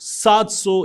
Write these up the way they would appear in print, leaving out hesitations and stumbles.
700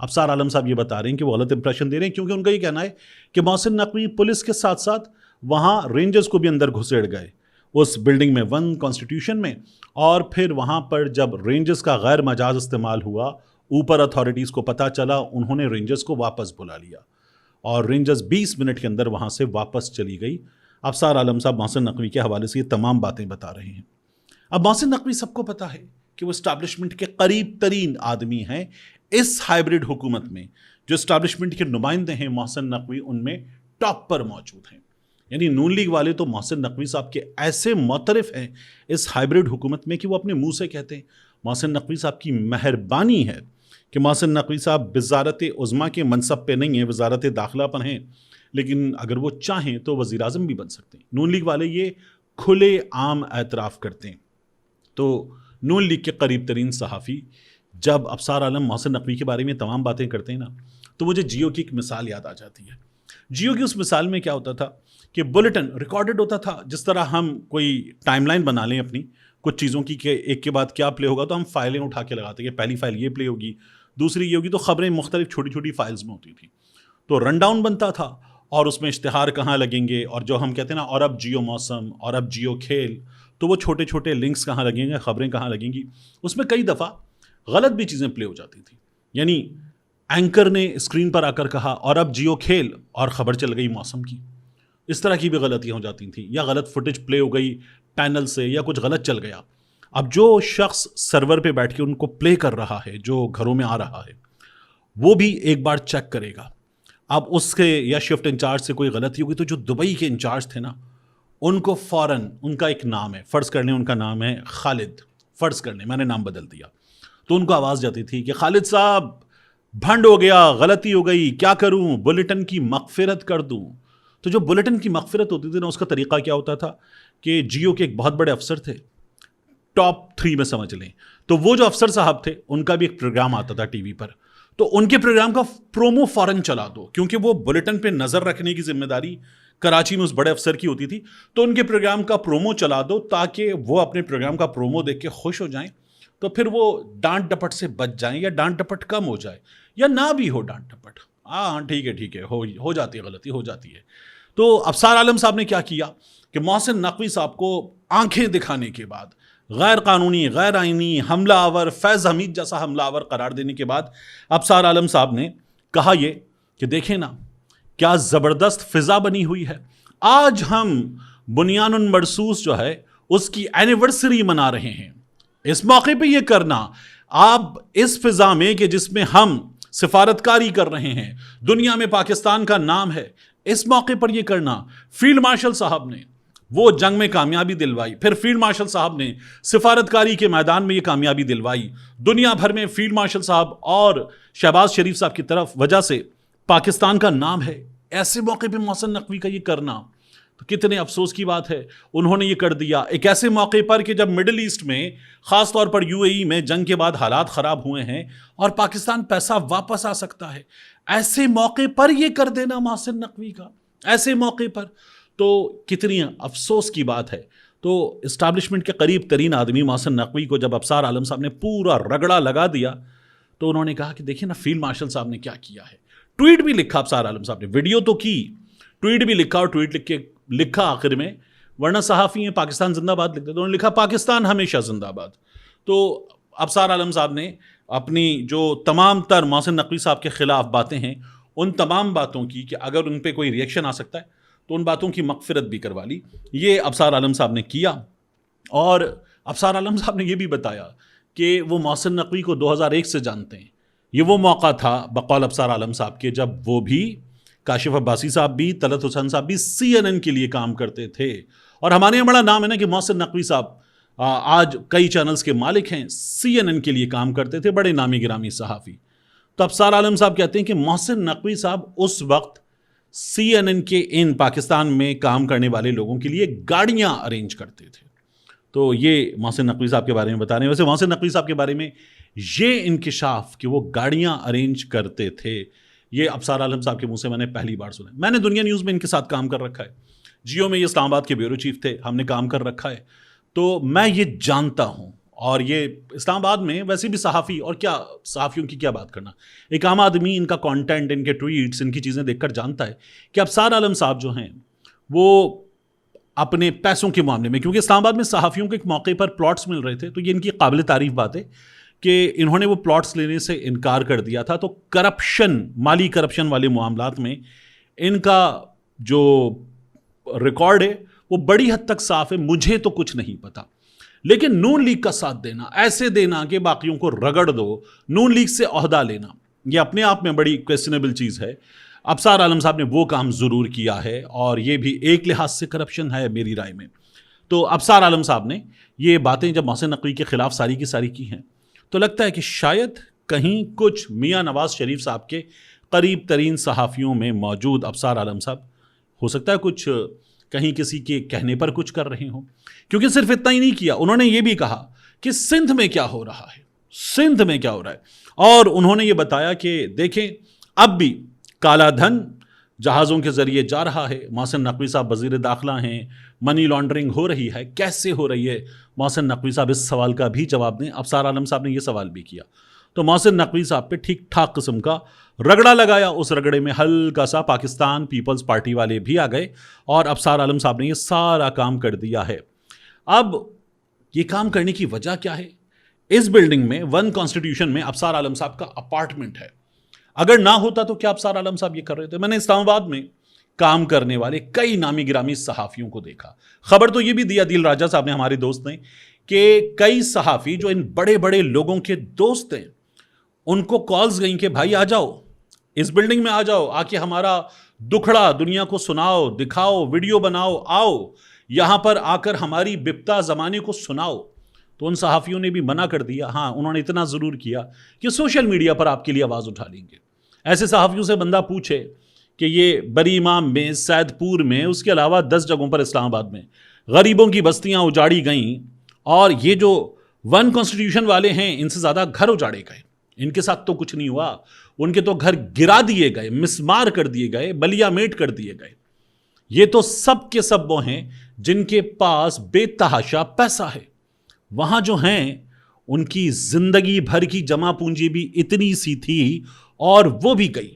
ابصار عالم صاحب یہ بتا رہے ہیں کہ وہ غلط امپریشن دے رہے ہیں، کیونکہ ان کا یہ کہنا ہے کہ محسن نقوی پولیس کے ساتھ ساتھ وہاں رینجرز کو بھی اندر گھسیڑ گئے اس بلڈنگ میں 1 کانسٹیٹیوشن میں، اور پھر وہاں پر جب رینجرز کا غیر مجاز استعمال ہوا، اوپر اتھارٹیز کو پتہ چلا، انہوں نے رینجرز کو واپس بلا لیا اور رینجرز 20 منٹ کے اندر وہاں سے واپس چلی گئی۔ ابصار عالم صاحب محسن نقوی کے حوالے سے یہ تمام باتیں بتا رہے ہیں۔ اب محسن نقوی سب کو پتا ہے کہ وہ اسٹیبلشمنٹ کے قریب ترین آدمی ہیں اس ہائبرڈ حکومت میں۔ جو اسٹیبلشمنٹ کے نمائندے ہیں محسن نقوی ان میں ٹاپ پر موجود ہیں، یعنی نون لیگ والے تو محسن نقوی صاحب کے ایسے معترف ہیں اس ہائبرڈ حکومت میں کہ وہ اپنے منہ سے کہتے ہیں محسن نقوی صاحب کی مہربانی ہے کہ محسن نقوی صاحب وزارت عظمیٰ کے منصب پہ نہیں ہیں، وزارت داخلہ پر ہیں، لیکن اگر وہ چاہیں تو وزیر اعظم بھی بن سکتے ہیں۔ نون لیگ والے یہ کھلے عام اعتراف کرتے ہیں۔ تو نون لیگ کے قریب ترین صحافی جب ابصار عالم محسن نقوی کے بارے میں تمام باتیں کرتے ہیں نا، تو مجھے جیو کی ایک مثال یاد آ جاتی ہے۔ جیو کی اس مثال میں کیا ہوتا تھا کہ بلیٹن ریکارڈڈ ہوتا تھا، جس طرح ہم کوئی ٹائم لائن بنا لیں اپنی کچھ چیزوں کی کہ ایک کے بعد کیا پلے ہوگا، تو ہم فائلیں اٹھا کے لگاتے ہیں کہ پہلی فائل یہ پلے ہوگی، دوسری یہ ہوگی، تو خبریں مختلف چھوٹی چھوٹی فائلز میں ہوتی تھیں، تو رن ڈاؤن بنتا تھا اور اس میں اشتہار کہاں لگیں گے، اور جو ہم کہتے ہیں نا اور اب جیو موسم اور اب جیو کھیل، تو وہ چھوٹے چھوٹے لنکس کہاں لگیں گے، خبریں کہاں لگیں گی، اس میں کئی دفعہ غلط بھی چیزیں پلے ہو جاتی تھیں، یعنی اینکر نے اسکرین پر آ کر کہا اور اب جیو کھیل اور خبر چل گئی موسم کی، اس طرح کی بھی غلطیاں ہو جاتی تھیں، یا غلط فوٹیج پلے ہو گئی پینل سے، یا کچھ غلط چل گیا۔ اب جو شخص سرور پہ بیٹھ کے ان کو پلے کر رہا ہے، جو گھروں میں آ رہا ہے، وہ بھی ایک بار چیک کرے گا۔ اب اس کے یا شفٹ انچارج سے کوئی غلطی ہوگی تو جو دبئی کے انچارج تھے نا، ان کو فوراً، ان کا ایک نام ہے، فرض کرنے ان کا نام ہے خالد، فرض کرنے میں نے نام بدل دیا، تو ان کو آواز جاتی تھی کہ خالد صاحب بھنڈ ہو گیا، غلطی ہو گئی، کیا کروں، بلیٹن کی مغفرت کر دوں۔ تو جو بلیٹن کی مغفرت ہوتی تھی نا، اس کا طریقہ کیا ہوتا تھا کہ جیو کے ایک بہت بڑے افسر تھے، ٹاپ 3 میں سمجھ لیں، تو وہ جو افسر صاحب تھے ان کا بھی ایک پروگرام آتا تھا ٹی وی پر، تو ان کے پروگرام کا پرومو فوراً چلا دو، کیونکہ وہ بلیٹن پہ نظر رکھنے کی ذمہ داری کراچی میں اس بڑے افسر کی ہوتی تھی، تو ان کے پروگرام کا پرومو چلا دو تاکہ وہ اپنے پروگرام کا پرومو دیکھ کے خوش ہو جائیں، تو پھر وہ ڈانٹ ڈپٹ سے بچ جائیں، یا ڈانٹ ڈپٹ کم ہو جائے، یا نہ بھی ہو ڈانٹ ڈپٹ، ہاں ٹھیک ہے ہو جاتی ہے، غلطی ہو جاتی ہے۔ تو ابصار عالم صاحب نے کیا کیا کہ محسن نقوی صاحب کو آنکھیں دکھانے کے بعد، غیر قانونی، غیر آئینی، حملہ آور، فیض حمید جیسا حملہ آور قرار دینے کے بعد ابصار عالم صاحب نے کہا یہ کہ دیکھیں نا کیا زبردست فضا بنی ہوئی ہے، آج ہم بنیان المرصوص جو ہے اس کی اینیورسری منا رہے ہیں، اس موقع پہ یہ کرنا، آپ اس فضا میں کہ جس میں ہم سفارتکاری کر رہے ہیں، دنیا میں پاکستان کا نام ہے، اس موقع پر یہ کرنا، فیلڈ مارشل صاحب نے وہ جنگ میں کامیابی دلوائی، پھر فیلڈ مارشل صاحب نے سفارتکاری کے میدان میں یہ کامیابی دلوائی، دنیا بھر میں فیلڈ مارشل صاحب اور شہباز شریف صاحب کی طرف وجہ سے پاکستان کا نام ہے، ایسے موقع پہ محسن نقوی کا یہ کرنا تو کتنے افسوس کی بات ہے، انہوں نے یہ کر دیا ایک ایسے موقع پر کہ جب مڈل ایسٹ میں، خاص طور پر یو اے ای میں جنگ کے بعد حالات خراب ہوئے ہیں اور پاکستان پیسہ واپس آ سکتا ہے، ایسے موقع پر یہ کر دینا محسن نقوی کا، ایسے موقع پر، تو کتنی افسوس کی بات ہے۔ تو اسٹیبلشمنٹ کے قریب ترین آدمی محسن نقوی کو جب ابصار عالم صاحب نے پورا رگڑا لگا دیا تو انہوں نے کہا کہ دیکھیں نا فیلڈ مارشل صاحب نے کیا کیا ہے، ٹویٹ بھی لکھا ابصار عالم صاحب نے، ویڈیو تو کی، ٹویٹ بھی لکھا، اور ٹویٹ لکھ کے لکھا آخر میں، ورنہ صحافی ہیں پاکستان زندہ باد لکھتے، تو انہوں نے لکھا پاکستان ہمیشہ زندہ باد۔ تو ابصار عالم صاحب نے اپنی جو تمام تر محسن نقوی صاحب کے خلاف باتیں ہیں، ان تمام باتوں کی کہ اگر ان پہ کوئی ریئیکشن آ سکتا ہے تو ان باتوں کی مغفرت بھی کروا لی، یہ ابصار عالم صاحب نے کیا۔ اور ابصار عالم صاحب نے یہ بھی بتایا کہ وہ محسن نقوی کو 2001 سے جانتے ہیں، یہ وہ موقع تھا بقول ابصار عالم صاحب کے جب وہ بھی، کاشف عباسی صاحب بھی، طلعت حسین صاحب بھی CNN کے لیے کام کرتے تھے، اور ہمارے یہاں بڑا نام ہے نا کہ محسن نقوی صاحب آج کئی چینلز کے مالک ہیں، CNN کے لیے کام کرتے تھے، بڑے نامی گرامی صحافی۔ تو ابصار عالم صاحب کہتے ہیں کہ محسن نقوی صاحب اس وقت CNN کے ان پاکستان میں کام کرنے والے لوگوں کے لیے گاڑیاں ارینج کرتے تھے۔ تو یہ محسن نقوی صاحب کے بارے میں بتا رہے ہیں۔ ویسے محسن نقوی صاحب کے بارے میں یہ انکشاف کہ وہ گاڑیاں ارینج کرتے تھے، یہ ابصار عالم صاحب کے منہ سے میں نے پہلی بار سنا۔ میں نے دنیا نیوز میں ان کے ساتھ کام کر رکھا ہے، جیو میں یہ اسلام آباد کے بیورو چیف تھے، ہم نے کام کر رکھا ہے، تو میں یہ جانتا ہوں اور یہ اسلام آباد میں ویسے بھی صحافی اور کیا صحافیوں کی کیا بات کرنا، ایک عام آدمی ان کا کانٹینٹ، ان کے ٹویٹس، ان کی چیزیں دیکھ کر جانتا ہے کہ ابصار عالم صاحب جو ہیں وہ اپنے پیسوں کے معاملے میں، کیونکہ اسلام آباد میں صحافیوں کو ایک موقع پر پلاٹس مل رہے تھے، تو یہ ان کی قابل تعریف بات ہے کہ انہوں نے وہ پلاٹس لینے سے انکار کر دیا تھا. تو کرپشن، مالی کرپشن والے معاملات میں ان کا جو ریکارڈ ہے وہ بڑی حد تک صاف ہے. مجھے تو کچھ نہیں پتا، لیکن نون لیگ کا ساتھ دینا، ایسے دینا کہ باقیوں کو رگڑ دو، نون لیگ سے عہدہ لینا، یہ اپنے آپ میں بڑی کویسچنیبل چیز ہے. ابصار عالم صاحب نے وہ کام ضرور کیا ہے، اور یہ بھی ایک لحاظ سے کرپشن ہے میری رائے میں. تو ابصار عالم صاحب نے یہ باتیں جب محسن نقوی کے خلاف ساری کی ساری کی ہیں، تو لگتا ہے کہ شاید کہیں کچھ میاں نواز شریف صاحب کے قریب ترین صحافیوں میں موجود ابصار عالم صاحب ہو سکتا ہے کچھ کہیں کسی کے کہنے پر کچھ کر رہے ہوں. کیونکہ صرف اتنا ہی نہیں کیا، انہوں نے یہ بھی کہا کہ سندھ میں کیا ہو رہا ہے، سندھ میں کیا ہو رہا ہے. اور انہوں نے یہ بتایا کہ دیکھیں اب بھی کالا دھن جہازوں کے ذریعے جا رہا ہے. محسن نقوی صاحب وزیر داخلہ ہیں، منی لانڈرنگ ہو رہی ہے، کیسے ہو رہی ہے؟ محسن نقوی صاحب اس سوال کا بھی جواب دیں. ابصار عالم صاحب نے یہ سوال بھی کیا، تو محسن نقوی صاحب پہ ٹھیک ٹھاک قسم کا رگڑا لگایا. اس رگڑے میں ہلکا سا پاکستان پیپلز پارٹی والے بھی آ گئے، اور ابصار عالم صاحب نے یہ سارا کام کر دیا ہے. اب یہ کام کرنے کی وجہ کیا ہے؟ اس بلڈنگ میں ون کانسٹیٹیوشن میں ابصار عالم صاحب کا اپارٹمنٹ ہے. اگر نہ ہوتا تو کیا ابصار عالم صاحب یہ کر رہے تھے؟ میں نے اسلام آباد میں کام کرنے والے کئی نامی گرامی صحافیوں کو دیکھا. خبر تو یہ بھی دیا دل راجہ صاحب نے، ہمارے دوست نے، کہ کئی صحافی جو ان بڑے بڑے لوگوں کے دوست ہیں، ان کو کالز گئیں کہ بھائی آ جاؤ، اس بلڈنگ میں آ جاؤ، آ کے ہمارا دکھڑا دنیا کو سناؤ، دکھاؤ، ویڈیو بناؤ، آؤ یہاں پر آ کر ہماری بپتا زمانے کو سناؤ. تو ان صحافیوں نے بھی منع کر دیا. ہاں، انہوں نے اتنا ضرور کیا کہ سوشل میڈیا پر آپ کے لیے آواز اٹھا لیں گے. ایسے صحافیوں سے بندہ پوچھے کہ یہ بری امام میں، سید پور میں، اس کے علاوہ 10 جگہوں پر اسلام آباد میں غریبوں کی بستیاں اجاڑی گئیں، اور یہ جو ون کانسٹیٹیوشن والے ہیں ان سے زیادہ گھر اجاڑے گئے. ان کے ساتھ تو کچھ نہیں ہوا، ان کے تو گھر گرا دیے گئے، مسمار کر دیے گئے، بلیا میٹ کر دیے گئے. یہ تو سب کے سب وہ ہیں جن کے پاس بے تحاشا پیسہ ہے. وہاں جو ہیں ان کی زندگی بھر کی جمع پونجی بھی اتنی سی تھی اور وہ بھی گئی.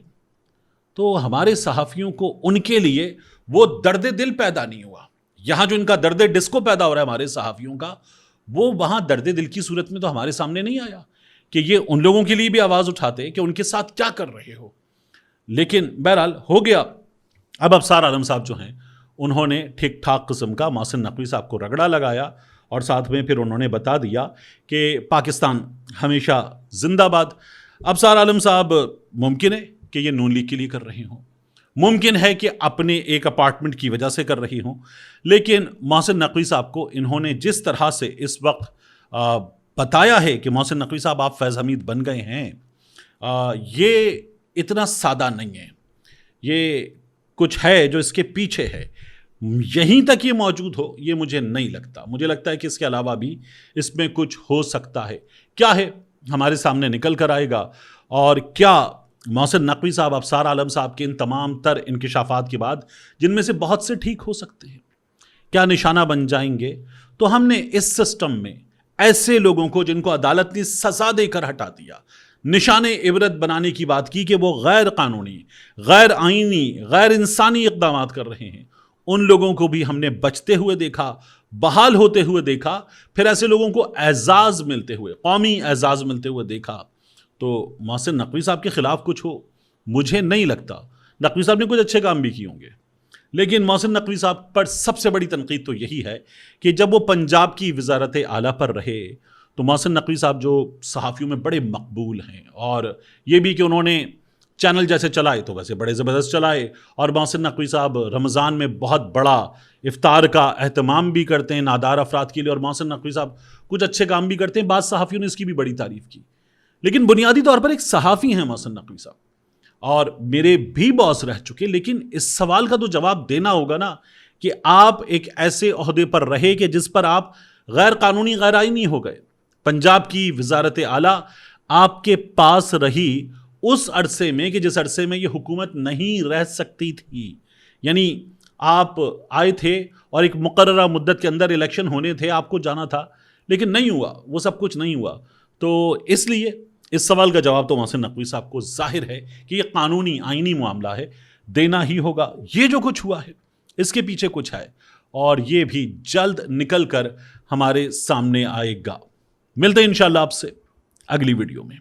تو ہمارے صحافیوں کو ان کے لیے وہ درد دل پیدا نہیں ہوا. یہاں جو ان کا درد ڈسکو پیدا ہو رہا ہے ہمارے صحافیوں کا، وہ وہاں درد دل کی صورت میں تو ہمارے سامنے نہیں آیا کہ یہ ان لوگوں کے لیے بھی آواز اٹھاتے کہ ان کے ساتھ کیا کر رہے ہو. لیکن بہرحال ہو گیا. اب ابصار عالم صاحب جو ہیں انہوں نے ٹھیک ٹھاک قسم کا محسن نقوی صاحب کو رگڑا لگایا، اور ساتھ میں پھر انہوں نے بتا دیا کہ پاکستان ہمیشہ زندہ باد. ابصار عالم صاحب ممکن ہے کہ یہ نون لیگ کے لیے کر رہے ہوں، ممکن ہے کہ اپنے ایک اپارٹمنٹ کی وجہ سے کر رہی ہوں، لیکن محسن نقوی صاحب کو انہوں نے جس طرح سے اس وقت بتایا ہے کہ محسن نقوی صاحب آپ فیض حمید بن گئے ہیں، یہ اتنا سادہ نہیں ہے. یہ کچھ ہے جو اس کے پیچھے ہے. یہیں تک یہ موجود ہو یہ مجھے نہیں لگتا. مجھے لگتا ہے کہ اس کے علاوہ بھی اس میں کچھ ہو سکتا ہے. کیا ہے ہمارے سامنے نکل کر آئے گا. اور کیا محسن نقوی صاحب ابصار عالم صاحب کے ان تمام تر انکشافات کے بعد، جن میں سے بہت سے ٹھیک ہو سکتے ہیں، کیا نشانہ بن جائیں گے؟ تو ہم نے اس سسٹم میں ایسے لوگوں کو جن کو عدالت نے سزا دے کر ہٹا دیا، نشان عبرت بنانے کی بات کی کہ وہ غیر قانونی، غیر آئینی، غیر انسانی اقدامات کر رہے ہیں، ان لوگوں کو بھی ہم نے بچتے ہوئے دیکھا، بحال ہوتے ہوئے دیکھا. پھر ایسے لوگوں کو اعزاز ملتے ہوئے، قومی اعزاز ملتے ہوئے دیکھا. تو محسن نقوی صاحب کے خلاف کچھ ہو مجھے نہیں لگتا. نقوی صاحب نے کچھ اچھے کام بھی کیے ہوں گے، لیکن محسن نقوی صاحب پر سب سے بڑی تنقید تو یہی ہے کہ جب وہ پنجاب کی وزارت اعلیٰ پر رہے تو محسن نقوی صاحب جو صحافیوں میں بڑے مقبول ہیں، اور یہ بھی کہ انہوں نے چینل جیسے چلائے تو ویسے بڑے زبردست چلائے. اور محسن نقوی صاحب رمضان میں بہت بڑا افطار کا اہتمام بھی کرتے ہیں نادار افراد کے لیے، اور محسن نقوی صاحب کچھ اچھے کام بھی کرتے ہیں. بعض صحافیوں نے اس کی بھی بڑی تعریف کی، لیکن بنیادی طور پر ایک صحافی ہیں محسن نقوی صاحب، اور میرے بھی باس رہ چکے. لیکن اس سوال کا تو جواب دینا ہوگا نا کہ آپ ایک ایسے عہدے پر رہے کہ جس پر آپ غیر قانونی، غیر آئینی ہو گئے. پنجاب کی وزارت اعلیٰ آپ کے پاس رہی اس عرصے میں کہ جس عرصے میں یہ حکومت نہیں رہ سکتی تھی. یعنی آپ آئے تھے اور ایک مقررہ مدت کے اندر الیکشن ہونے تھے، آپ کو جانا تھا، لیکن نہیں ہوا، وہ سب کچھ نہیں ہوا. تو اس لیے اس سوال کا جواب تو محسن نقوی صاحب کو ظاہر ہے کہ یہ قانونی آئینی معاملہ ہے، دینا ہی ہوگا. یہ جو کچھ ہوا ہے اس کے پیچھے کچھ ہے اور یہ بھی جلد نکل کر ہمارے سامنے آئے گا. ملتے ہیں انشاءاللہ آپ سے اگلی ویڈیو میں.